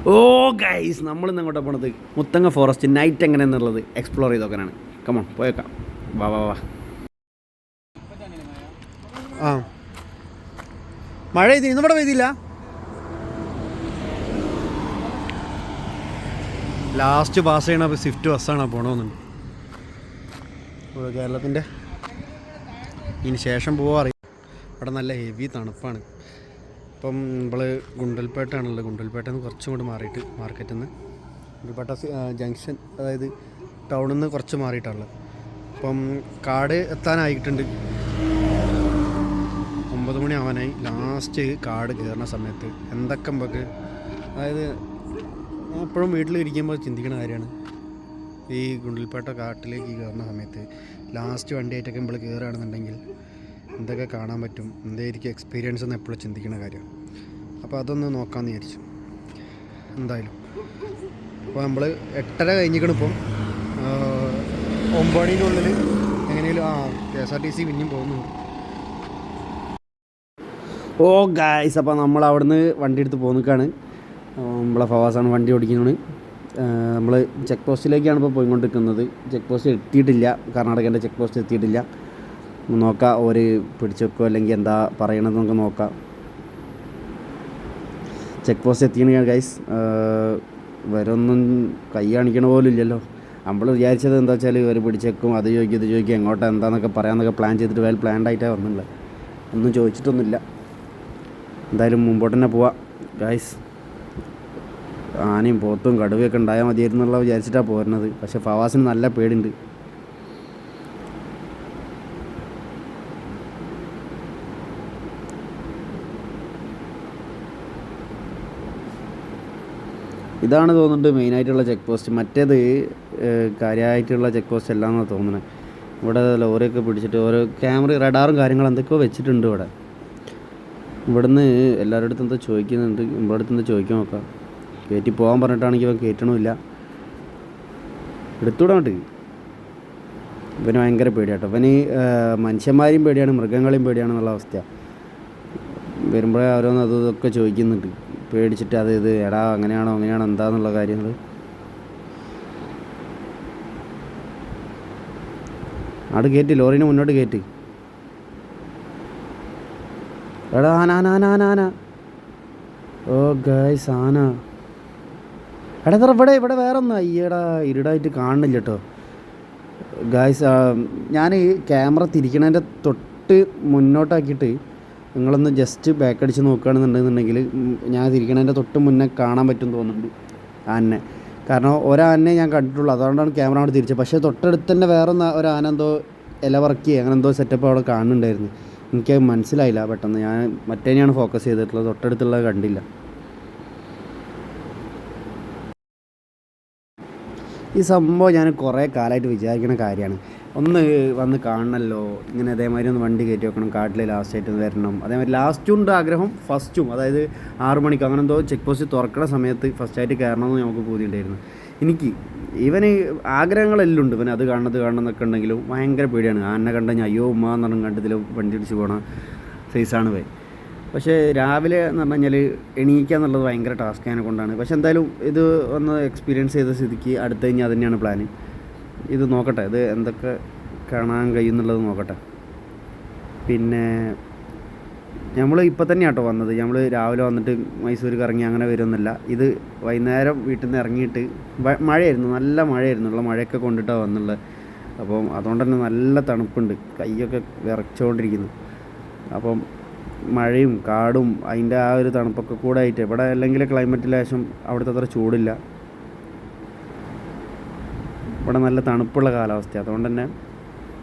ഓ guys, നമ്മളിന്ന് അങ്ങോട്ട് പോണത് മുത്തങ്ങ ഫോറസ്റ്റ് നൈറ്റ് എങ്ങനെയെന്നുള്ളത് എക്സ്പ്ലോർ ചെയ്ത് നോക്കാനാണ്. കമോൺ പോയേക്കാം. വാ വാ വാ. ആ മഴ പെയ്തി, ഇന്നിവിടെ പെയ്തില്ല. ലാസ്റ്റ് പാസ് ചെയ്യണ സ്വിഫ്റ്റ് ബസ്സാണ് പോകണമെന്നുണ്ട്. കേരളത്തിൻ്റെ ഇതിന് ശേഷം പോകാറിയും ഇവിടെ നല്ല ഹെവി തണുപ്പാണ്. ഇപ്പം നമ്മൾ ഗുണ്ടൽപേട്ടാണുള്ളത്. ഗുണ്ടൽപേട്ടയിൽ നിന്ന് കുറച്ചും കൂടി മാറിയിട്ട് മാർക്കറ്റിൽ നിന്ന് ഗുണ്ടൽപേട്ട ജംഗ്ഷൻ, അതായത് ടൗണിൽ നിന്ന് കുറച്ച് മാറിയിട്ടുള്ളത്. അപ്പം കാട് എത്താനായിട്ടുണ്ട്. 9 മണി ആവാനായി. ലാസ്റ്റ് കാട് കയറുന്ന സമയത്ത് എന്തൊക്കെ നമുക്ക്, അതായത് ഞാൻ എപ്പോഴും വീട്ടിലിരിക്കുമ്പോൾ ചിന്തിക്കുന്ന കാര്യമാണ്, ഈ ഗുണ്ടൽപേട്ട കാട്ടിലേക്ക് കയറുന്ന സമയത്ത് ലാസ്റ്റ് വണ്ടിയായിട്ടൊക്കെ നമ്മൾ കയറുകയാണെന്നുണ്ടെങ്കിൽ എന്തൊക്കെ കാണാൻ പറ്റും, എന്തായിരിക്കും എക്സ്പീരിയൻസ് എന്ന് എപ്പോഴും ചിന്തിക്കുന്ന കാര്യമാണ്. അപ്പോൾ അതൊന്ന് നോക്കാമെന്ന് വിചാരിച്ചു എന്തായാലും. അപ്പോൾ നമ്മൾ 8:30 കഴിഞ്ഞിരിക്കണം. ഇപ്പം 9 മണിനുള്ളിൽ എങ്ങനെയും KSRTC പിന്നെയും പോകുന്നുണ്ട്. ഓ ഗൈസ്, അപ്പോൾ നമ്മൾ അവിടുന്ന് വണ്ടി എടുത്ത് പോന്നിക്കാണ്. നമ്മളെ ഫവാസാണ് വണ്ടി ഓടിക്കുന്നത്. നമ്മൾ ചെക്ക് പോസ്റ്റിലേക്കാണ് ഇപ്പോൾ പോയിക്കൊണ്ടിരിക്കുന്നത്. ചെക്ക് പോസ്റ്റ് എത്തിയിട്ടില്ല, കർണാടകേൻ്റെ ചെക്ക് പോസ്റ്റ് എത്തിയിട്ടില്ല. നോക്കാം ഒരു പിടിച്ചു വെക്കോ അല്ലെങ്കിൽ എന്താ പറയണത് നമുക്ക് നോക്കാം. ചെക്ക് പോസ്റ്റ് എത്തിയാണ് ഗൈസ്. വരൊന്നും കൈ കാണിക്കണ പോലും ഇല്ലല്ലോ. നമ്മൾ വിചാരിച്ചത് എന്താ വെച്ചാൽ ഒരു പിടിച്ചേക്കും, അത് ചോദിക്കും ഇത് ചോദിക്കും, എങ്ങോട്ടാ എന്താണെന്നൊക്കെ പറയാമെന്നൊക്കെ പ്ലാൻ ചെയ്തിട്ട് വെൽ പ്ലാൻഡ് ആയിട്ടാണ് വന്നിട്ടുള്ളത്. ഒന്നും ചോദിച്ചിട്ടൊന്നുമില്ല. എന്തായാലും മുമ്പോട്ട് തന്നെ പോവാം ഗൈസ്. ആനയും പോത്തും കടുവയൊക്കെ ഉണ്ടായാൽ മതിയായിരുന്നു എന്നുള്ള വിചാരിച്ചിട്ടാണ് പോരുന്നത്. പക്ഷേ ഫവാസിന് നല്ല പേടിയുണ്ട്. ഇതാണ് തോന്നുന്നുണ്ട് മെയിനായിട്ടുള്ള ചെക്ക് പോസ്റ്റ്. മറ്റേത് കാര്യമായിട്ടുള്ള ചെക്ക് പോസ്റ്റ് അല്ലാന്നാണ് തോന്നുന്നത്. ഇവിടെ ലോറിയൊക്കെ പിടിച്ചിട്ട് ഓരോ ക്യാമറ റഡാറും കാര്യങ്ങളും എന്തൊക്കെയോ വെച്ചിട്ടുണ്ട് ഇവിടെ. ഇവിടുന്ന് എല്ലാവരുടെ അടുത്തും എന്തോ ചോദിക്കുന്നുണ്ട്. നമ്മുടെ അടുത്ത് എന്തോ ചോദിക്കാൻ നോക്കാം. കയറ്റി പോകാൻ പറഞ്ഞിട്ടാണെങ്കിൽ ഇവൻ കയറ്റണമില്ല. എടുത്തുവിടാൻ വേണ്ടി ഇവന് ഭയങ്കര പേടിയാട്ടോ. ഇവന് മനുഷ്യന്മാരെയും പേടിയാണ്, മൃഗങ്ങളെയും പേടിയാണെന്നുള്ള അവസ്ഥയാണ്. വരുമ്പോഴേ ഓരോന്ന് അതൊക്കെ ചോദിക്കുന്നുണ്ട് പേടിച്ചിട്ട്. അത് ഇത് എടാ അങ്ങനെയാണോ എന്താന്നുള്ള കാര്യങ്ങൾ. അവിടെ കയറ്റി, ലോറിന് മുന്നോട്ട് കയറ്റി. എടാ ആന. ഓ ഗൈസ്, ആന. എടാ ഇവിടെ വേറെ ഒന്നും അയ്യടാ ഇരുടായിട്ട് കാണുന്നില്ല കേട്ടോ ഗൈസ്. ഞാൻ ക്യാമറ തിരിക്കണതിൻ്റെ തൊട്ട് മുന്നോട്ടാക്കിയിട്ട് നിങ്ങളൊന്ന് ജസ്റ്റ് ബാക്ക് അടിച്ച് നോക്കുകയാണെന്നുണ്ടെന്നുണ്ടെങ്കിൽ ഞാൻ തിരിക്കണതിൻ്റെ തൊട്ട് മുന്നേ കാണാൻ പറ്റും തോന്നുന്നുണ്ട് ആനനെ. കാരണം ഒരാനെ ഞാൻ കണ്ടിട്ടുള്ളൂ, അതുകൊണ്ടാണ് ക്യാമറ അവിടെ തിരിച്ചത്. പക്ഷേ തൊട്ടടുത്ത് തന്നെ വേറെ ഒരു ആന എന്തോ ഇലവറക്കി അങ്ങനെ എന്തോ സെറ്റപ്പ് അവിടെ കാണുന്നുണ്ടായിരുന്നു. എനിക്കത് മനസ്സിലായില്ല പെട്ടെന്ന്. ഞാൻ മറ്റേനെയാണ് ഫോക്കസ് ചെയ്തിട്ടുള്ളത്, തൊട്ടടുത്തുള്ളത് കണ്ടില്ല. ഈ സംഭവം ഞാൻ കുറേ കാലമായിട്ട് വിചാരിക്കുന്ന കാര്യമാണ്. ഒന്ന് വന്ന് കാണണമല്ലോ, ഇങ്ങനെ അതേമാതിരി ഒന്ന് വണ്ടി കയറ്റി വെക്കണം, കാട്ടിൽ ലാസ്റ്റായിട്ട് വരണം. അതേമാതിരി ലാസ്റ്റുണ്ട് ആഗ്രഹം, ഫസ്റ്റും. അതായത് 6 മണിക്ക് അങ്ങനെ എന്തോ ചെക്ക് പോസ്റ്റ് തുറക്കണ സമയത്ത് ഫസ്റ്റായിട്ട് കയറണമെന്ന് നമുക്ക് പൂതിയുണ്ടായിരുന്നു. എനിക്ക് ഇവന് ആഗ്രഹങ്ങളെല്ലാം ഉണ്ട്. ഇവൻ അത് കാണണം എന്നൊക്കെ ഉണ്ടെങ്കിലും ഭയങ്കര പേടിയാണ്. ആനെ കണ്ടു കഴിഞ്ഞാൽ അയ്യോ ഉമ്മ എന്ന് പറഞ്ഞ കണ്ടതിൽ വണ്ടി ഇടിച്ച് പോകണ സൈസാണ് പോയി. പക്ഷേ രാവിലെ എന്ന് പറഞ്ഞു കഴിഞ്ഞാൽ എണീക്കുക എന്നുള്ളത് ഭയങ്കര ടാസ്ക് അതിനെ കൊണ്ടാണ്. പക്ഷെ എന്തായാലും ഇത് ഒന്ന് എക്സ്പീരിയൻസ് ചെയ്ത സ്ഥിതിക്ക് അടുത്ത് കഴിഞ്ഞാൽ അത് തന്നെയാണ് പ്ലാന്. ഇത് നോക്കട്ടെ, ഇത് എന്തൊക്കെ കാണാൻ കഴിയുന്നുള്ളത് നോക്കട്ടെ. പിന്നെ നമ്മൾ ഇപ്പം തന്നെയാണ് കേട്ടോ വന്നത്. നമ്മൾ രാവിലെ വന്നിട്ട് മൈസൂർ കറങ്ങി അങ്ങനെ വരുമെന്നില്ല. ഇത് വൈകുന്നേരം വീട്ടിൽ നിന്ന് ഇറങ്ങിയിട്ട് മഴയായിരുന്നു, നല്ല മഴയായിരുന്നു. ഉള്ള മഴയൊക്കെ കൊണ്ടിട്ടാണ് വന്നുള്ളത്. അപ്പം അതുകൊണ്ട് തന്നെ നല്ല തണുപ്പുണ്ട്, കൈയൊക്കെ വിറച്ചുകൊണ്ടിരിക്കുന്നു. അപ്പം മഴയും കാടും അതിൻ്റെ ആ ഒരു തണുപ്പൊക്കെ കൂടെ ആയിട്ട് ഇവിടെ അല്ലെങ്കിൽ ക്ലൈമറ്റ് ലേശം അവിടുത്തെ അത്ര ചൂടില്ല. ഇവിടെ നല്ല തണുപ്പുള്ള കാലാവസ്ഥ, അതുകൊണ്ട് തന്നെ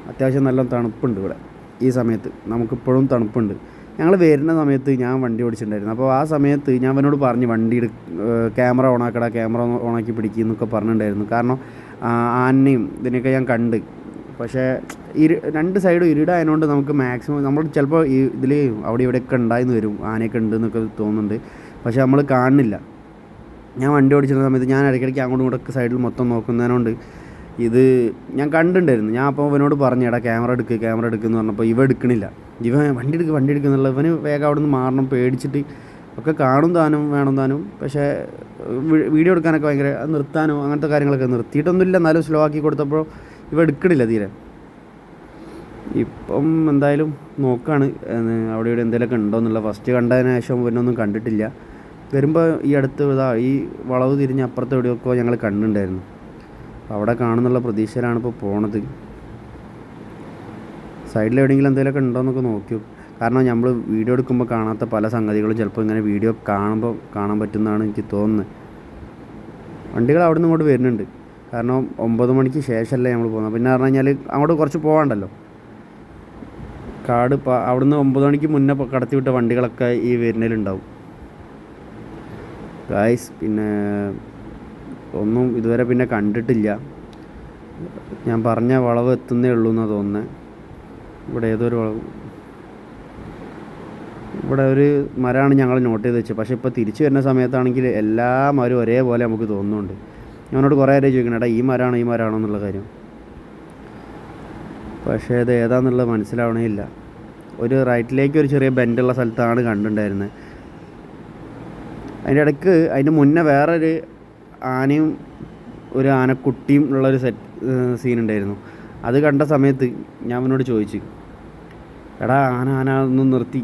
അത്യാവശ്യം നല്ല തണുപ്പുണ്ട് ഇവിടെ. ഈ സമയത്ത് നമുക്കിപ്പോഴും തണുപ്പുണ്ട്. ഞങ്ങൾ വരുന്ന സമയത്ത് ഞാൻ വണ്ടി ഓടിച്ചിട്ടുണ്ടായിരുന്നു. അപ്പോൾ ആ സമയത്ത് ഞാൻ അവനോട് പറഞ്ഞു വണ്ടി ക്യാമറ ഓണാക്കടാ, ക്യാമറ ഓണാക്കി പിടിക്കുക എന്നൊക്കെ പറഞ്ഞിട്ടുണ്ടായിരുന്നു. കാരണം ആനയും ഇതിനൊക്കെ ഞാൻ കണ്ട്. പക്ഷേ രണ്ട് സൈഡും ഇരുടായതുകൊണ്ട് നമുക്ക് മാക്സിമം നമ്മൾ ചിലപ്പോൾ ഈ ഇതിൽ അവിടെ ഇവിടെയൊക്കെ ഉണ്ടായിന്ന് വരും, ആനയൊക്കെ ഉണ്ടെന്നൊക്കെ തോന്നുന്നുണ്ട്. പക്ഷേ നമ്മൾ കാണുന്നില്ല. ഞാൻ വണ്ടി ഓടിച്ചിരുന്ന സമയത്ത് ഞാൻ ഇടയ്ക്കിടയ്ക്ക് അങ്ങോട്ടും ഇങ്ങോട്ടൊക്കെ സൈഡിൽ മൊത്തം നോക്കുന്നതിനോണ്ട് ഇത് ഞാൻ കണ്ടിട്ടുണ്ടായിരുന്നു. ഞാൻ അപ്പോൾ ഇവനോട് പറഞ്ഞു എടാ ക്യാമറ എടുക്കുമെന്ന് പറഞ്ഞപ്പോൾ ഇവ എടുക്കണില്ല. വണ്ടി എടുക്കുക എന്നുള്ള ഇവന് വേഗം അവിടെ നിന്ന് മാറണം, പേടിച്ചിട്ട് ഒക്കെ കാണും താനും വേണം താനും. പക്ഷേ വീഡിയോ എടുക്കാനൊക്കെ ഭയങ്കര നിർത്താനും അങ്ങനത്തെ കാര്യങ്ങളൊക്കെ നിർത്തിയിട്ടൊന്നുമില്ല, എന്നാലും സ്ലോ ആക്കി കൊടുത്തപ്പോൾ ഇവ എടുക്കണില്ല തീരെ. ഇപ്പം എന്തായാലും നോക്കുകയാണ് അവിടെ ഇവിടെ എന്തെങ്കിലുമൊക്കെ ഉണ്ടോ എന്നുള്ള. ഫസ്റ്റ് കണ്ടതിന് ശേഷം പിന്നെ ഒന്നും കണ്ടിട്ടില്ല. വരുമ്പോൾ ഈ അടുത്ത് ഈ വളവ് തിരിഞ്ഞ് അപ്പുറത്തെ എവിടെയൊക്കെ ഞങ്ങൾ കണ്ടിട്ടുണ്ടായിരുന്നു. അവിടെ കാണുന്നുള്ള പ്രതീക്ഷയിലാണ് ഇപ്പോൾ പോണത്. സൈഡിൽ എവിടെയെങ്കിലും എന്തെങ്കിലുമൊക്കെ ഉണ്ടോ എന്നൊക്കെ നോക്കി. കാരണം നമ്മൾ വീഡിയോ എടുക്കുമ്പോൾ കാണാത്ത പല സംഗതികളും ചിലപ്പോൾ ഇങ്ങനെ വീഡിയോ കാണുമ്പോൾ കാണാൻ പറ്റുമെന്നാണ് എനിക്ക് തോന്നുന്നത്. വണ്ടികൾ അവിടെ നിന്ന് ഇങ്ങോട്ട് വരുന്നുണ്ട്. കാരണം 9 മണിക്ക് ശേഷമല്ലേ നമ്മൾ പോകുന്നത്. പിന്നെ പറഞ്ഞു കഴിഞ്ഞാൽ അങ്ങോട്ട് കുറച്ച് പോകാണ്ടല്ലോ. കാട് അവിടുന്ന് 9 മണിക്ക് മുന്നേ കടത്തി വിട്ട വണ്ടികളൊക്കെ ഈ വരുന്നതിലുണ്ടാവും ഗായ്സ്. പിന്നെ ഒന്നും ഇതുവരെ പിന്നെ കണ്ടിട്ടില്ല. ഞാൻ പറഞ്ഞ വളവ് എത്തുന്നേ ഉള്ളൂ എന്നാണ് തോന്നുന്നത്. ഇവിടെ ഏതൊരു വളവ്, ഇവിടെ ഒരു മരമാണ് ഞങ്ങൾ നോട്ട് ചെയ്ത് വെച്ചത്. പക്ഷേ ഇപ്പോൾ തിരിച്ചു വരുന്ന സമയത്താണെങ്കിൽ എല്ലാ മരവും ഒരേപോലെ നമുക്ക് തോന്നുന്നുണ്ട്. ഞാനോട് കുറേ നേരം ചോദിക്കണം, എടാ ഈ മരമാണോ എന്നുള്ള കാര്യം. പക്ഷേ ഇത് ഏതാണെന്നുള്ളത് മനസ്സിലാവണേ ഇല്ല. ഒരു റൈറ്റിലേക്ക് ഒരു ചെറിയ ബെൻഡുള്ള സ്ഥലത്താണ് കണ്ടിട്ടുണ്ടായിരുന്നത്. അതിൻ്റെ ഇടയ്ക്ക് അതിന് മുന്നേ വേറൊരു ആനയും ഒരു ആനക്കുട്ടിയും ഉള്ളൊരു സീനുണ്ടായിരുന്നു. അത് കണ്ട സമയത്ത് ഞാൻ അവനോട് ചോദിച്ചു, എടാ ആന ഒന്ന് നിർത്തി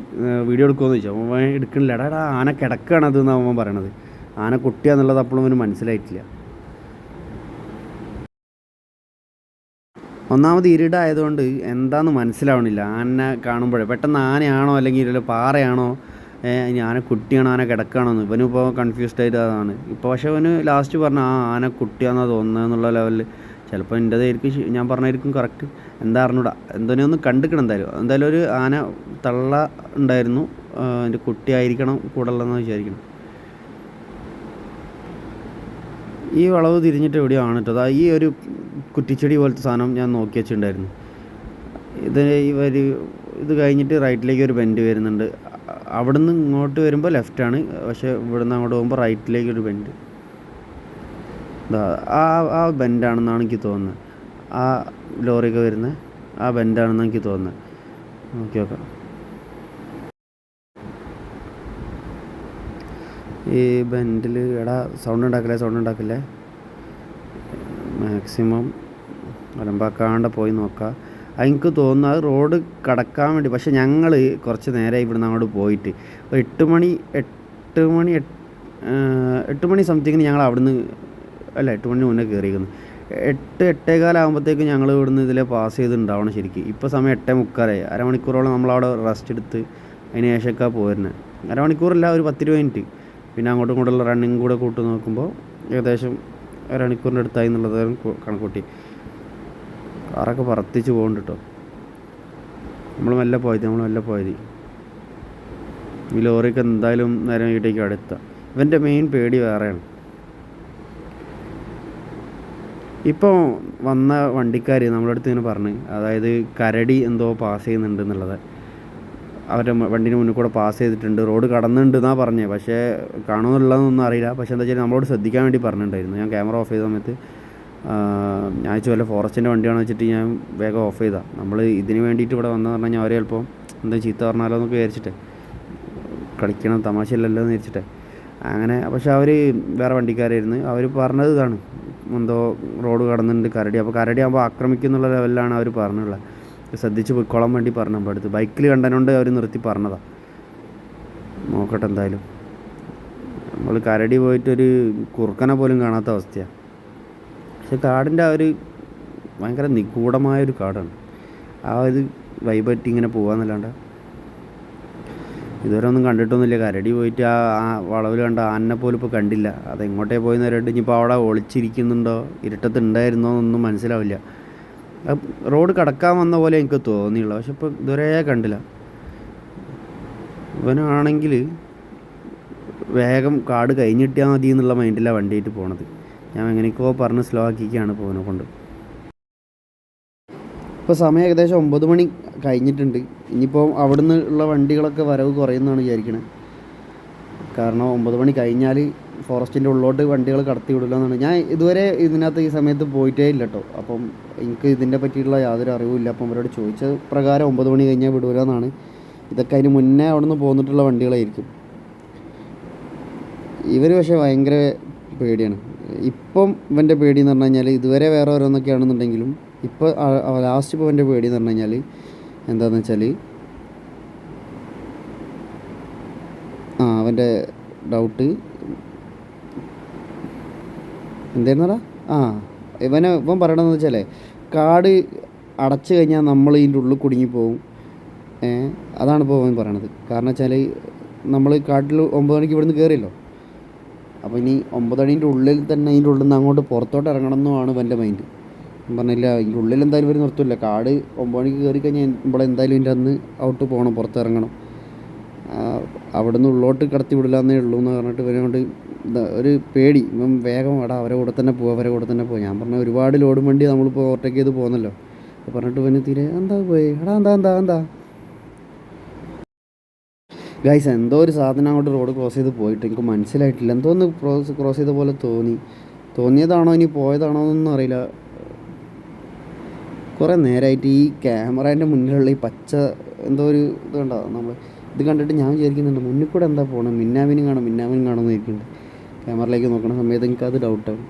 വീഡിയോ എടുക്കുമെന്ന് ചോദിച്ചു. അവൻ എടുക്കണില്ല. എടാ ആന കിടക്കുകയാണത് എന്നാണ് അവൻ പറയണത്. ആന കുട്ടിയാന്നുള്ളത് അപ്പോഴും അവന് മനസ്സിലായിട്ടില്ല. ഒന്നാമത് ഇരുടായതുകൊണ്ട് എന്താണെന്ന് മനസ്സിലാവണില്ല. ആന കാണുമ്പോഴേ പെട്ടെന്ന് ആനയാണോ അല്ലെങ്കിൽ പാറയാണോ ഇനി ആന കുട്ടിയാണോ ആന കിടക്കുകയാണോ എന്ന് ഇവനിപ്പോൾ കൺഫ്യൂസ്ഡ് ആയിട്ട് അതാണ് ഇപ്പോൾ. പക്ഷേ അവന് ലാസ്റ്റ് പറഞ്ഞ ആന കുട്ടിയാണെന്നാണ് തോന്നുന്നത് എന്നുള്ള ലെവലിൽ. ചിലപ്പോൾ എൻ്റേതായിരിക്കും, ഞാൻ പറഞ്ഞായിരിക്കും കറക്റ്റ്, എന്താ അറിഞ്ഞൂടാ. എന്തോനെ ഒന്ന് കണ്ടിക്കണം. എന്തായാലും ഒരു ആന തള്ള ഉണ്ടായിരുന്നു. എൻ്റെ കുട്ടിയായിരിക്കണം കൂടെ ഉള്ളതെന്ന് വിചാരിക്കണം. ഈ വളവ് തിരിഞ്ഞിട്ട് എവിടെയാണ് കേട്ടോ. അതാ ഈ ഒരു കുറ്റിച്ചെടി പോലത്തെ സാധനം ഞാൻ നോക്കി വെച്ചിട്ടുണ്ടായിരുന്നു. ഇത് കഴിഞ്ഞിട്ട് റൈറ്റിലേക്ക് ഒരു ബെൻഡ് വരുന്നുണ്ട്. അവിടെ നിന്ന് ഇങ്ങോട്ട് വരുമ്പോൾ ലെഫ്റ്റാണ്. പക്ഷേ ഇവിടെ നിന്ന് അങ്ങോട്ട് പോകുമ്പോൾ റൈറ്റിലേക്കൊരു ബെൻഡ്. ആ ബെൻഡാണെന്നാണ് എനിക്ക് തോന്നുന്നത്. ആ ലോറിയൊക്കെ വരുന്നത് ആ ബെൻഡാണെന്നാണ് എനിക്ക് തോന്നുന്നത്. നോക്കാം. ഈ ബെൻഡിൽ സൗണ്ട് ഉണ്ടാക്കില്ലേ. മാക്സിമം അലമ്പാക്കാണ്ട് പോയി നോക്കാം. എനിക്ക് തോന്നുന്നത് റോഡ് കടക്കാൻ വേണ്ടി. പക്ഷേ ഞങ്ങൾ കുറച്ച് നേരമായി ഇവിടുന്ന് അങ്ങോട്ട് പോയിട്ട് 8 മണി സംതിങ്ങിന് ഞങ്ങൾ അവിടുന്ന് 8 മണി മുന്നേ കയറിയിരിക്കുന്നു. 8-8:15 ആകുമ്പോഴത്തേക്കും ഞങ്ങൾ ഇവിടുന്ന് ഇതിലെ പാസ് ചെയ്തിട്ടുണ്ടാവണം ശരിക്കും. ഇപ്പോൾ സമയം 8:45. അരമണിക്കൂറോളം നമ്മളവിടെ റെസ്റ്റ് എടുത്ത് അതിന് ശേഷമൊക്കെ പോരുന്നത്. അരമണിക്കൂറല്ല, ഒരു 10-20 മിനിറ്റ്. പിന്നെ അങ്ങോട്ടും ഇങ്ങോട്ടുള്ള റണ്ണിങ് കൂടെ കൂട്ടി നോക്കുമ്പോൾ ഏകദേശം അരമണിക്കൂറിൻ്റെ അടുത്തായി എന്നുള്ളത് കണക്കൂട്ടി. കാറൊക്കെ പറത്തിച്ച് പോകുന്നുണ്ട് കേട്ടോ. നമ്മൾ മെല്ലെ പോയത്. ഈ ലോറിക്ക് എന്തായാലും നേരം വീട്ടേക്ക് അടുത്ത. ഇവൻ്റെ മെയിൻ പേടി വേറെയാണ്. ഇപ്പോൾ വന്ന വണ്ടിക്കാർ നമ്മുടെ അടുത്ത് ഇങ്ങനെ പറഞ്ഞ്, അതായത് കരടി എന്തോ പാസ് ചെയ്യുന്നുണ്ട് എന്നുള്ളത്. അവരുടെ വണ്ടീന് മുന്നിൽ കൂടെ പാസ് ചെയ്തിട്ടുണ്ട്, റോഡ് കടന്നുണ്ട് എന്നാണ് പറഞ്ഞത്. പക്ഷേ കാണുമെന്നുള്ളതൊന്നും അറിയില്ല. പക്ഷേ എന്താ വെച്ചാൽ നമ്മളോട് ശ്രദ്ധിക്കാൻ വേണ്ടി പറഞ്ഞിട്ടുണ്ടായിരുന്നു. ഞാൻ ക്യാമറ ഓഫ് ചെയ്ത സമയത്ത് ഞാൻ വല്ല ഫോറസ്റ്റിൻ്റെ വണ്ടിയാണെന്ന് വെച്ചിട്ട് ഞാൻ വേഗം ഓഫ് ചെയ്താൽ. നമ്മൾ ഇതിന് വേണ്ടിയിട്ട് ഇവിടെ വന്നതെന്ന് പറഞ്ഞു കഴിഞ്ഞാൽ അവർ ചിലപ്പോൾ എന്താ ചീത്ത പറഞ്ഞാലോ എന്നൊക്കെ വിചാരിച്ചിട്ടേ, കളിക്കണം തമാശയില്ലല്ലോ എന്ന് വിചാരിച്ചിട്ടേ അങ്ങനെ. പക്ഷേ അവർ വേറെ വണ്ടിക്കാരായിരുന്നു. അവർ പറഞ്ഞത് ഇതാണ്, എന്തോ റോഡ് കടന്നുണ്ട് കരടി. അപ്പോൾ കരടി ആകുമ്പോൾ ആക്രമിക്കുന്നുള്ള ലെവലിലാണ് അവർ പറഞ്ഞുള്ളത്. ശ്രദ്ധിച്ച് പോയിക്കോളാൻ വേണ്ടി പറഞ്ഞു. അപ്പോൾ അടുത്ത് ബൈക്കിൽ കണ്ടതുകൊണ്ട് അവർ നിർത്തി പറഞ്ഞതാണ്. നോക്കട്ടെ എന്തായാലും. നമ്മൾ കരടി പോയിട്ടൊരു കുറുക്കനെ പോലും കാണാത്ത അവസ്ഥയാണ്. പക്ഷെ കാടിൻ്റെ ആ ഒരു ഭയങ്കര നിഗൂഢമായൊരു കാടാണ്. ആ ഒരു വൈബറ്റി ഇങ്ങനെ പോകാമെന്നല്ലാണ്ട് ഇതുവരെ ഒന്നും കണ്ടിട്ടൊന്നുമില്ല. കരടി പോയിട്ട് ആ വളവിൽ കണ്ട ആനനെ പോലും ഇപ്പോൾ കണ്ടില്ല. അതെങ്ങോട്ടേ പോയി നേരിട്ട് ഇനിയിപ്പോൾ അവിടെ ഒളിച്ചിരിക്കുന്നുണ്ടോ ഇരുട്ടത്തുണ്ടായിരുന്നോ എന്നൊന്നും മനസ്സിലാവില്ല. റോഡ് കടക്കാൻ വന്ന പോലെ എനിക്ക് തോന്നിയുള്ളൂ. പക്ഷെ ഇപ്പോൾ ഇതുവരെ കണ്ടില്ല. ഇവനാണെങ്കിൽ വേഗം കാട് കഴിഞ്ഞിട്ടിയാൽ മതി എന്നുള്ള മൈൻഡിലാണ് വണ്ടിയായിട്ട് പോണത്. ഞാൻ എങ്ങനെയൊക്കെയോ പറഞ്ഞ് സ്ലോ ആക്കിയൊക്കെയാണ് പോകുന്നത് കൊണ്ട്. ഇപ്പോൾ സമയം ഏകദേശം 9 മണി കഴിഞ്ഞിട്ടുണ്ട്. ഇനിയിപ്പോൾ അവിടുന്ന് ഉള്ള വണ്ടികളൊക്കെ വരവ് കുറയുമെന്നാണ് വിചാരിക്കണത്. കാരണം 9 മണി കഴിഞ്ഞാൽ ഫോറസ്റ്റിൻ്റെ ഉള്ളോട്ട് വണ്ടികൾ കടത്തി വിടില്ല എന്നാണ്. ഞാൻ ഇതുവരെ ഇതിനകത്ത് ഈ സമയത്ത് പോയിട്ടേ ഇല്ല കേട്ടോ. അപ്പം എനിക്ക് ഇതിൻ്റെ പറ്റിയിട്ടുള്ള യാതൊരു അറിവുമില്ല. അപ്പം അവരോട് ചോദിച്ച പ്രകാരം 9 മണി കഴിഞ്ഞാൽ വിടൂല എന്നാണ്. ഇതൊക്കെ അതിന് മുന്നേ അവിടെ നിന്ന് പോന്നിട്ടുള്ള വണ്ടികളായിരിക്കും. ഇവർ പക്ഷേ ഭയങ്കര പേടിയാണ്. ഇപ്പം ഇവൻ്റെ പേടി എന്ന് പറഞ്ഞു കഴിഞ്ഞാൽ ഇതുവരെ വേറെ ഓരോന്നൊക്കെയാണെന്നുണ്ടെങ്കിലും ഇപ്പോൾ ലാസ്റ്റ് ഇപ്പോൾ ഇവൻ്റെ പേടി എന്ന് പറഞ്ഞു കഴിഞ്ഞാൽ എന്താണെന്ന് വെച്ചാൽ അവൻ്റെ ഡൗട്ട് എന്തായിരുന്നടാ ഇവൻ പറയണമെന്ന് വെച്ചാൽ കാട് അടച്ചു കഴിഞ്ഞാൽ നമ്മൾ ഇതിൻ്റെ ഉള്ളിൽ കുടുങ്ങിപ്പോവും. അതാണ് ഇപ്പോൾ അവൻ പറയണത്. കാരണം വെച്ചാൽ നമ്മൾ കാട്ടിൽ 9 മണിക്ക് ഇവിടുന്ന് കയറിയല്ലോ, അപ്പോൾ ഇനി 9 മണീൻ്റെ ഉള്ളിൽ തന്നെ അതിൻ്റെ ഉള്ളിൽ നിന്ന് അങ്ങോട്ട് പുറത്തോട്ട് ഇറങ്ങണം എന്നുമാണ് ഇവൻ്റെ മൈൻഡ്. ഞാൻ പറഞ്ഞില്ല, ഇതിൻ്റെ ഉള്ളിൽ എന്തായാലും ഇവർ നിർത്തില്ല. കാട് 9 മണിക്ക് കയറി കഴിഞ്ഞാൽ ഇവിടെ എന്തായാലും ഇതിൻ്റെ അന്ന് ഔട്ട് പോകണം, പുറത്തിറങ്ങണം. അവിടെ നിന്ന് ഉള്ളോട്ട് കടത്തി വിടില്ല എന്നേ ഉള്ളൂ എന്ന് പറഞ്ഞിട്ട് ഇവനോട് ഒരു പേടി. ഇവൻ വേഗം അവരെ കൂടെ തന്നെ പോവുക. ഞാൻ പറഞ്ഞ ഒരുപാട് ലോഡ് വണ്ടി നമ്മളിപ്പോൾ ഓവർടേക്ക് ചെയ്ത് പോകുന്നല്ലോ. അപ്പോൾ പറഞ്ഞിട്ട് ഇവന് തീരെ എന്താ പോയി എന്താ ഗൈസ്, എന്തോ ഒരു സാധനം അങ്ങോട്ട് റോഡ് ക്രോസ് ചെയ്ത് പോയിട്ട് എനിക്ക് മനസ്സിലായിട്ടില്ല. എന്തോ ഒന്ന് ക്രോസ് ചെയ്ത പോലെ തോന്നിയതാണോ ഇനി പോയതാണോ എന്നൊന്നും അറിയില്ല. കുറേ നേരമായിട്ട് ഈ ക്യാമറേൻ്റെ മുന്നിലുള്ള ഈ പച്ച എന്തോ ഒരു ഇത് കണ്ടോ നമ്മൾ ഇത് കണ്ടിട്ട് ഞാൻ വിചാരിക്കുന്നുണ്ട് മുന്നിൽ കൂടെ എന്താ പോകണം, മിന്നാമിനും കാണുമെന്ന് ഇരിക്കുന്നുണ്ട്. ക്യാമറയിലേക്ക് നോക്കണ സമയത്ത് എനിക്കത് ഡൗട്ടാവും.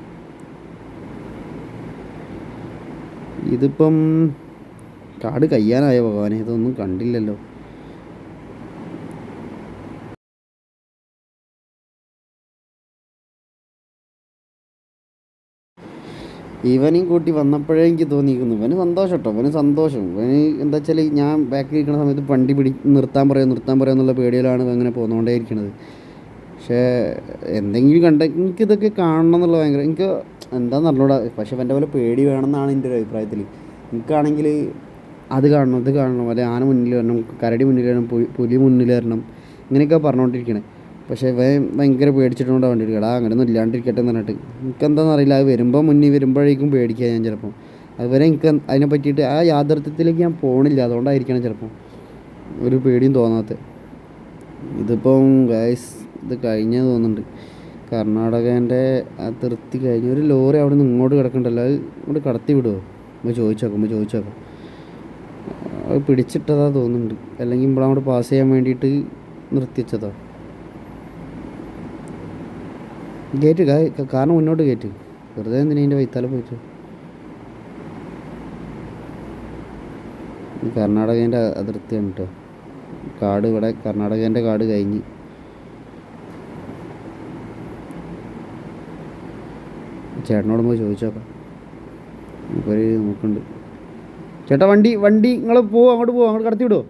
ഇതിപ്പം കാട് കയ്യാനായ ഭഗവാനെ, ഇതൊന്നും കണ്ടില്ലല്ലോ. ഇവനെയും കൂട്ടി വന്നപ്പോഴേ എനിക്ക് തോന്നിയിരിക്കുന്നു ഇവന് സന്തോഷം കേട്ടോ. ഇവന് എന്താ വെച്ചാൽ ഞാൻ ബാക്കിൽ ഇരിക്കുന്ന സമയത്ത് വണ്ടി നിർത്താൻ പറയുക എന്നുള്ള പേടിയിലാണ് അങ്ങനെ പോന്നുകൊണ്ടേ ഇരിക്കുന്നത്. പക്ഷേ എന്തെങ്കിലും എനിക്കിതൊക്കെ കാണണം എന്നുള്ള ഭയങ്കര എനിക്ക് എന്താണെന്ന് അറിഞ്ഞൂടാ. പക്ഷേ എൻ്റെ പോലെ പേടി വേണമെന്നാണ് എൻ്റെ ഒരു അഭിപ്രായത്തിൽ. എനിക്കാണെങ്കിൽ അത് കാണണം അല്ലെ ആന മുന്നിൽ വരണം, കരടി മുന്നിൽ വരണം, പുലി മുന്നിൽ വരണം, ഇങ്ങനെയൊക്കെ പറഞ്ഞുകൊണ്ടിരിക്കണേ. പക്ഷേ ഭയങ്കര പേടിച്ചിട്ടുണ്ടോ വണ്ടി എടുക്കടാ അങ്ങനെയൊന്നും ഇല്ലാണ്ടിരിക്കട്ടെ എന്ന് പറഞ്ഞിട്ട്. എനിക്കെന്താണെന്ന് അറിയില്ല, അത് വരുമ്പോഴേക്കും പേടിക്കുക ഞാൻ ചിലപ്പോൾ. അതുവരെ എനിക്ക് അതിനെ പറ്റിയിട്ട് ആ യാഥാർത്ഥ്യത്തിലേക്ക് ഞാൻ പോകണില്ല, അതുകൊണ്ടായിരിക്കണം ചിലപ്പോൾ ഒരു പേടിയും തോന്നാത്തത്. ഇതിപ്പം ഗൈസ് ഇത് കഴിഞ്ഞേ തോന്നുന്നുണ്ട്. കർണാടകേൻ്റെ അതിർത്തി കഴിഞ്ഞ് ഒരു ലോറി അവിടെ നിന്ന് ഇങ്ങോട്ട് കിടക്കണ്ടല്ലോ, അത് ഇങ്ങോട്ട് കടത്തി വിടുമോ? നമ്മൾ ചോദിച്ചേക്കാം. അത് പിടിച്ചിട്ടതാ തോന്നുന്നുണ്ട്, അല്ലെങ്കിൽ ഇവിടെ അങ്ങോട്ട് പാസ് ചെയ്യാൻ വേണ്ടിയിട്ട് നിർത്തിവെച്ചതോ. കാരണം മുന്നോട്ട് കയറ്റ്, വെറുതെ എന്തിനാ ഇതിൻ്റെ വൈത്താലെ പോയിട്ട്. കർണാടകേൻ്റെ അതിർത്തിയാണ് കേട്ടോ കാട്. ഇവിടെ കർണാടകേൻ്റെ കാട് കഴിഞ്ഞ് ചേട്ടനോട് പോയി ചോദിച്ചോക്കാം. ഇപ്പോൾ നോക്കുന്നുണ്ട്. ചേട്ടാ വണ്ടി നിങ്ങൾ അങ്ങോട്ട് കടത്തി വിടുമോ?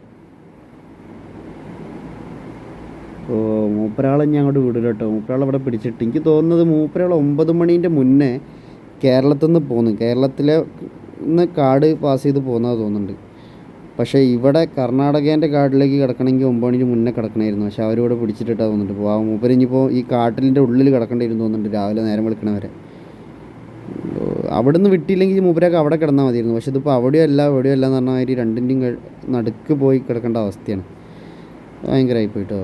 മൂപ്പരാളെ ഞാൻ അങ്ങോട്ട് വിടില്ല കേട്ടോ. മൂപ്പരാളെ ഇവിടെ പിടിച്ചിട്ട് എനിക്ക് തോന്നുന്നത് മൂപ്പരാൾ 9 മണീൻ്റെ മുന്നേ കേരളത്തിൽ നിന്ന് പോന്നു. കേരളത്തിലെ നിന്ന് കാട് പാസ് ചെയ്ത് പോകുന്നത് തോന്നുന്നുണ്ട്. പക്ഷേ ഇവിടെ കർണാടകേൻ്റെ കാട്ടിലേക്ക് കിടക്കണമെങ്കിൽ 9 മണിക്ക് മുന്നേ കിടക്കണമായിരുന്നു. പക്ഷേ അവരിവിടെ പിടിച്ചിട്ടിട്ടാണ് തോന്നുന്നുണ്ട്. അപ്പോൾ മൂപ്പര് ഇനിയിപ്പോൾ ഈ കാട്ടിലിൻ്റെ ഉള്ളിൽ കിടക്കേണ്ടിയിരുന്നു തോന്നുന്നുണ്ട്, രാവിലെ നേരം വെളുക്കണവരെ. അവിടെ നിന്ന് വിട്ടില്ലെങ്കിൽ മൂപ്പരൊക്കെ അവിടെ കിടന്നാൽ മതിയായിരുന്നു. പക്ഷേ ഇതിപ്പോൾ അവിടെയോ അല്ല എന്ന് പറഞ്ഞ മാതിരി രണ്ടിൻ്റെയും നടുക്ക് പോയി കിടക്കേണ്ട അവസ്ഥയാണ്. ഭയങ്കരമായിപ്പോയിട്ടോ.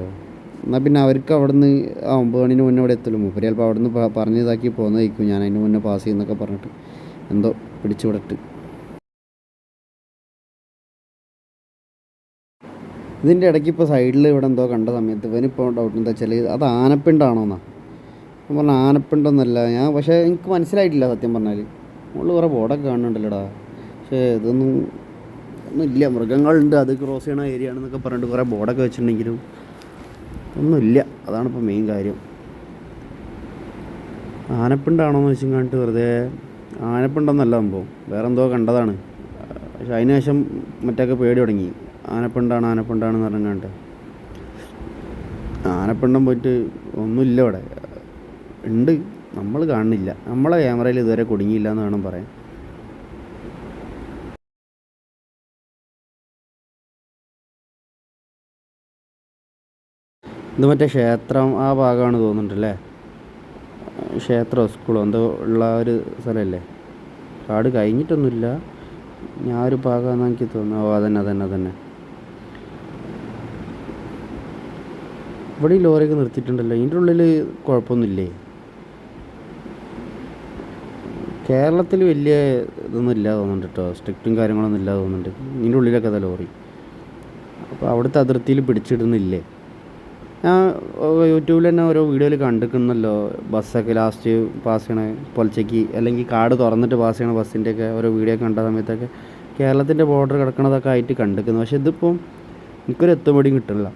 എന്നാൽ പിന്നെ അവർക്ക് അവിടെ നിന്ന് 9 മണിന് മുന്നേ അവിടെ എത്തുള്ളൂ. മൂപ്പര് ചിലപ്പോൾ അവിടെ നിന്ന് പറഞ്ഞതാക്കി പോകുന്നതായിരിക്കും, ഞാൻ അതിന് മുന്നേ പാസ് ചെയ്യുന്നൊക്കെ പറഞ്ഞിട്ട് എന്തോ പിടിച്ചു വിടട്ട്. ഇതിൻ്റെ ഇടയ്ക്ക് ഇപ്പോൾ സൈഡിൽ ഇവിടെ എന്തോ കണ്ട സമയത്ത് ഇവനിപ്പോൾ ഡൗട്ട് എന്താ വെച്ചാൽ അത് ആനപ്പിണ്ടാണോന്നാ. ഞാൻ പറഞ്ഞ ആനപ്പിണ്ടൊന്നുമല്ല. പക്ഷേ എനിക്ക് മനസ്സിലായിട്ടില്ല സത്യം പറഞ്ഞാൽ. നമ്മൾ കുറേ ബോർഡൊക്കെ കാണുന്നുണ്ടല്ലോടാ, പക്ഷേ ഒന്നും ഇല്ല. മൃഗങ്ങളുണ്ട്, അത് ക്രോസ് ചെയ്യണ ഏരിയ ആണെന്നൊക്കെ പറഞ്ഞിട്ട് കുറേ ബോർഡൊക്കെ വെച്ചിട്ടുണ്ടെങ്കിലും ഒന്നുമില്ല. അതാണിപ്പോൾ മെയിൻ കാര്യം. ആനപ്പിണ്ടാണോയെന്ന് വെച്ചും കണ്ടിട്ട് വെറുതെ ആനപ്പിണ്ടൊന്നല്ല സംഭവം, വേറെ എന്തോ കണ്ടതാണ്. പക്ഷെ അതിന് ശേഷം മറ്റൊക്കെ പേടി തുടങ്ങി. ആനപ്പിണ്ടാണെന്ന് പറഞ്ഞാണ്ട് ആനപ്പിണ്ടം പോയിട്ട് ഒന്നുമില്ല ഇവിടെ. ഉണ്ട്, നമ്മൾ കാണുന്നില്ല. നമ്മളെ ക്യാമറയിൽ ഇതുവരെ കുടുങ്ങിയില്ല എന്ന് വേണം പറയാൻ. ഇത് മറ്റേ ക്ഷേത്രം ആ ഭാഗമാണ് തോന്നുന്നുണ്ടല്ലേ, ക്ഷേത്രമോ സ്കൂളോ എന്തോ ഉള്ള ഒരു സ്ഥലമല്ലേ. കാട് കഴിഞ്ഞിട്ടൊന്നുമില്ല, ഞാൻ ഒരു ഭാഗമാണെന്ന് എനിക്ക് തോന്നുന്നു. അതന്നെ ഇവിടെ ഈ ലോറിയൊക്കെ നിർത്തിയിട്ടുണ്ടല്ലോ. ഇതിൻ്റെ ഉള്ളിൽ കുഴപ്പമൊന്നുമില്ലേ? കേരളത്തിൽ വലിയ ഇതൊന്നും ഇല്ല തോന്നുന്നുണ്ട് കേട്ടോ, സ്ട്രിക്റ്റും കാര്യങ്ങളൊന്നും ഇല്ല തോന്നുന്നുണ്ട്. ഇതിൻ്റെ ഉള്ളിലൊക്കെ അതാ ലോറി. അപ്പോൾ അവിടുത്തെ അതിർത്തിയിൽ പിടിച്ചിടുന്നില്ലേ? ഞാൻ യൂട്യൂബിൽ തന്നെ ഓരോ വീഡിയോയിൽ കണ്ടിരിക്കുന്നല്ലോ, ബസ്സൊക്കെ ലാസ്റ്റ് പാസ് ചെയ്യണ പൊലച്ചയ്ക്ക് അല്ലെങ്കിൽ കാട് തുറന്നിട്ട് പാസ് ചെയ്യണ ബസ്സിൻ്റെയൊക്കെ ഓരോ വീഡിയോ കണ്ട സമയത്തൊക്കെ കേരളത്തിൻ്റെ ബോർഡർ കിടക്കണതൊക്കെ ആയിട്ട് കണ്ടിരിക്കുന്നു. പക്ഷെ ഇതിപ്പം എനിക്കൊരു എത്തുപടിയും കിട്ടില്ല.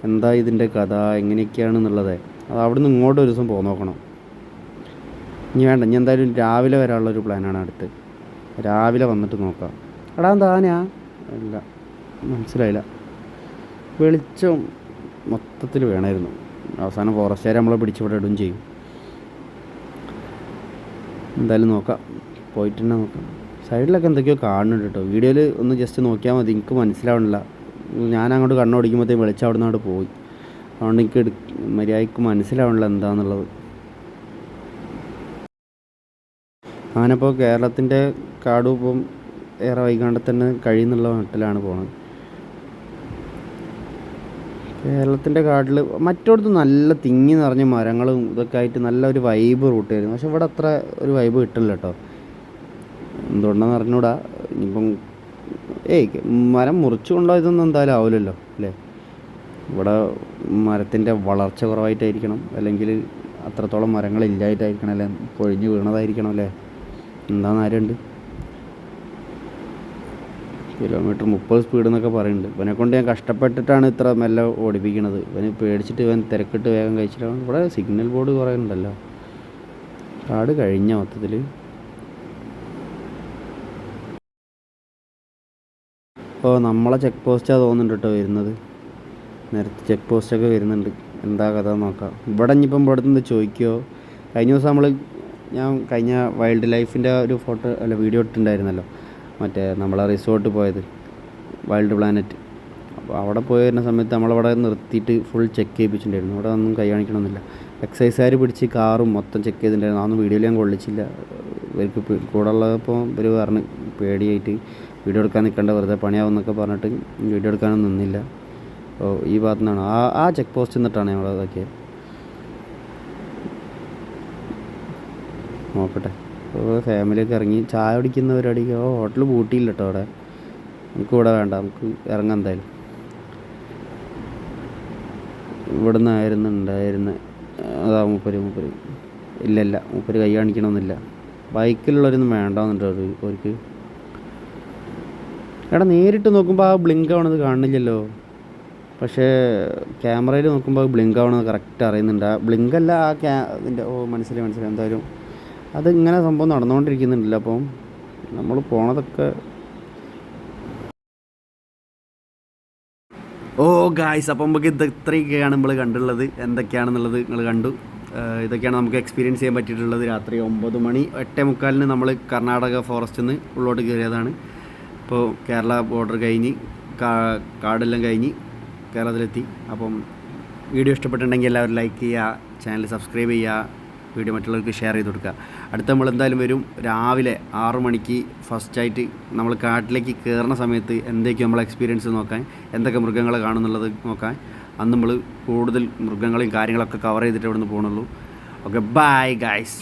എന്താ ഇതിൻ്റെ കഥ, എങ്ങനെയൊക്കെയാണെന്നുള്ളത്. അത് അവിടെ നിന്ന് ഇങ്ങോട്ട് ഒരു ദിവസം പോകാൻ നോക്കണം. ഇനി വേണ്ട, ഇനി എന്തായാലും രാവിലെ വരാനുള്ളൊരു പ്ലാനാണ് അടുത്ത്. രാവിലെ വന്നിട്ട് നോക്കാം. എടാ താനാ ഇല്ല, മനസ്സിലായില്ല. വെളിച്ചം മൊത്തത്തിൽ വേണമായിരുന്നു. അവസാനം ഫോറസ്റ്റുകാരെ നമ്മളെ പിടിച്ചിവിടെ ഇടുകയും ചെയ്യും. എന്തായാലും നോക്കാം, പോയിട്ട് തന്നെ നോക്കാം. സൈഡിലൊക്കെ എന്തൊക്കെയോ കാണുന്നുണ്ട് കേട്ടോ. വീഡിയോയിൽ ഒന്ന് ജസ്റ്റ് നോക്കിയാൽ മതി, എനിക്ക് മനസ്സിലാവണില്ല. ഞാൻ അങ്ങോട്ട് കണ്ണോടിക്കുമ്പോഴത്തേക്കും വെളിച്ചം അവിടെ നിന്ന് അവിടെ പോയി. അതുകൊണ്ട് എനിക്ക് മര്യാദയ്ക്ക് മനസ്സിലാവണില്ല എന്താണെന്നുള്ളത്. അങ്ങനെപ്പോൾ കേരളത്തിൻ്റെ കാടും ഇപ്പം ഏറെ വൈകാണ്ട് തന്നെ കഴിയുന്നുള്ള മട്ടിലാണ് പോണത്. കേരളത്തിൻ്റെ കാട്ടിൽ മറ്റോടത്ത് നല്ല തിങ്ങി നിറഞ്ഞ മരങ്ങളും ഇതൊക്കെ ആയിട്ട് നല്ലൊരു വൈബ് റൂട്ട് ആയിരുന്നു. പക്ഷെ ഇവിടെ അത്ര ഒരു വൈബ് കിട്ടില്ല കേട്ടോ. എന്തുകൊണ്ടാണെന്ന് അറിഞ്ഞൂടാ. ഇനിയിപ്പം മരം മുറിച്ചു കൊണ്ടുപോയതൊന്നും എന്തായാലും ആവില്ലല്ലോ അല്ലേ. ഇവിടെ മരത്തിൻ്റെ വളർച്ച കുറവായിട്ടായിരിക്കണം, അല്ലെങ്കിൽ അത്രത്തോളം മരങ്ങളില്ലായിട്ടായിരിക്കണം, അല്ലേ പൊഴിഞ്ഞ് വീണതായിരിക്കണം അല്ലേ. എന്താണെന്ന് ആരുണ്ട്. കിലോമീറ്റർ 30 സ്പീഡ് എന്നൊക്കെ പറയുന്നുണ്ട്. ഇവനെ കൊണ്ട് ഞാൻ കഷ്ടപ്പെട്ടിട്ടാണ് ഇത്ര മെല്ലെ ഓടിപ്പിക്കണത്. ഇവന് പേടിച്ചിട്ട് ഇവൻ തിരക്കിട്ട് വേഗം കഴിച്ചിട്ടാണ്. ഇവിടെ സിഗ്നൽ ബോർഡ് കുറേ ഉണ്ടല്ലോ. കാട് കഴിഞ്ഞ മൊത്തത്തിൽ. അപ്പോൾ നമ്മളെ ചെക്ക് പോസ്റ്റാണ് തോന്നുന്നുണ്ട് കേട്ടോ വരുന്നത്. നേരത്തെ ചെക്ക് പോസ്റ്റൊക്കെ വരുന്നുണ്ട്. എന്താ കഥ നോക്കാം. ഇവിടെ ഇനിയിപ്പം ഇവിടെ നിന്ന് ചോദിക്കുമോ. കഴിഞ്ഞ ദിവസം ഞാൻ കഴിഞ്ഞ വൈൽഡ് ലൈഫിൻ്റെ ഒരു ഫോട്ടോ വീഡിയോ ഇട്ടിട്ടുണ്ടായിരുന്നല്ലോ, മറ്റേ നമ്മളെ റിസോർട്ട് പോയത്, വൈൽഡ് പ്ലാനറ്റ്. അപ്പോൾ അവിടെ പോയി വരുന്ന സമയത്ത് നമ്മളവിടെ നിർത്തിയിട്ട് ഫുൾ ചെക്ക് ചെയ്യിപ്പിച്ചിട്ടുണ്ടായിരുന്നു. അവിടെ ഒന്നും കൈ കാണിക്കണമെന്നില്ല. എക്സൈസുകാർ പിടിച്ച് കാറും മൊത്തം ചെക്ക് ചെയ്തിട്ടുണ്ടായിരുന്നു. അതൊന്നും വീഡിയോയിൽ ഞാൻ കൊള്ളിച്ചില്ല. ഇവർക്ക് കൂടെ ഉള്ളപ്പോൾ ഇവർ പറഞ്ഞ് പേടിയായിട്ട് വീഡിയോ എടുക്കാൻ നിൽക്കേണ്ട, വെറുതെ പണിയാവുമെന്നൊക്കെ പറഞ്ഞിട്ട് വീഡിയോ എടുക്കാനൊന്നും നിന്നില്ല. അപ്പോൾ ഈ ഭാഗത്തു നിന്നാണ് ആ ചെക്ക് പോസ്റ്റ് നിന്നിട്ടാണ് ഞങ്ങൾ അതൊക്കെ നോക്കട്ടെ. അപ്പോൾ ഫാമിലിയൊക്കെ ഇറങ്ങി ചായ കുടിക്കുന്ന പരിപാടിക്ക് ഹോട്ടൽ പൂട്ടിയില്ല കേട്ടോ അവിടെ. നമുക്ക് ഇവിടെ വേണ്ട, നമുക്ക് ഇറങ്ങാം എന്തായാലും. ഇവിടെ നിന്നായിരുന്നു ഉണ്ടായിരുന്നത്. അതാ മൂപ്പര് ഇല്ല മൂപ്പര് കൈ കാണിക്കണമെന്നില്ല. ബൈക്കിലുള്ളവരൊന്നും വേണ്ടാന്നുണ്ടോ അവർക്ക്. എടാ നേരിട്ട് നോക്കുമ്പോൾ ആ ബ്ലിങ്ക് ആവണത് കാണുന്നില്ലല്ലോ, പക്ഷേ ക്യാമറയിൽ നോക്കുമ്പോൾ ബ്ലിങ്ക് ആവണത് കറക്റ്റ് അറിയുന്നുണ്ട്. ആ ബ്ലിങ്കല്ല, ആ ഇതിൻ്റെ മനസ്സിലായി. എന്തായാലും അത് ഇങ്ങനെ സംഭവം നടന്നുകൊണ്ടിരിക്കുന്നുണ്ടല്ലോ. അപ്പം നമ്മൾ പോണതൊക്കെ ഗായ്സ്, അപ്പം നമുക്ക് ഇത്രയൊക്കെയാണ് നമ്മൾ കണ്ടുള്ളത്. എന്തൊക്കെയാണെന്നുള്ളത് നിങ്ങൾ കണ്ടു. ഇതൊക്കെയാണ് നമുക്ക് എക്സ്പീരിയൻസ് ചെയ്യാൻ പറ്റിയിട്ടുള്ളത്. രാത്രി 9 മണി 8:45 നമ്മൾ കർണാടക ഫോറസ്റ്റിൽ നിന്ന് ഉള്ളോട്ട് കയറിയതാണ്. ഇപ്പോൾ കേരള ബോർഡർ കഴിഞ്ഞ് കാടെല്ലാം കഴിഞ്ഞ് കേരളത്തിലെത്തി. അപ്പം വീഡിയോ ഇഷ്ടപ്പെട്ടിട്ടുണ്ടെങ്കിൽ എല്ലാവരും ലൈക്ക് ചെയ്യുക, ചാനൽ സബ്സ്ക്രൈബ് ചെയ്യുക, വീഡിയോ മറ്റുള്ളവർക്ക് ഷെയർ ചെയ്ത് കൊടുക്കുക. അടുത്ത നമ്മൾ എന്തായാലും വരും രാവിലെ 6 മണിക്ക് ഫസ്റ്റായിട്ട് നമ്മൾ കാട്ടിലേക്ക് കയറുന്ന സമയത്ത് എന്തൊക്കെയാണ് നമ്മൾ എക്സ്പീരിയൻസ് നോക്കാൻ, എന്തൊക്കെ മൃഗങ്ങളെ കാണുന്നുള്ളത് നോക്കാൻ. അന്ന് നമ്മൾ കൂടുതൽ മൃഗങ്ങളെയും കാര്യങ്ങളൊക്കെ കവർ ചെയ്തിട്ട് ഇവിടെ നിന്ന് പോകണുള്ളൂ. Okay, bye guys.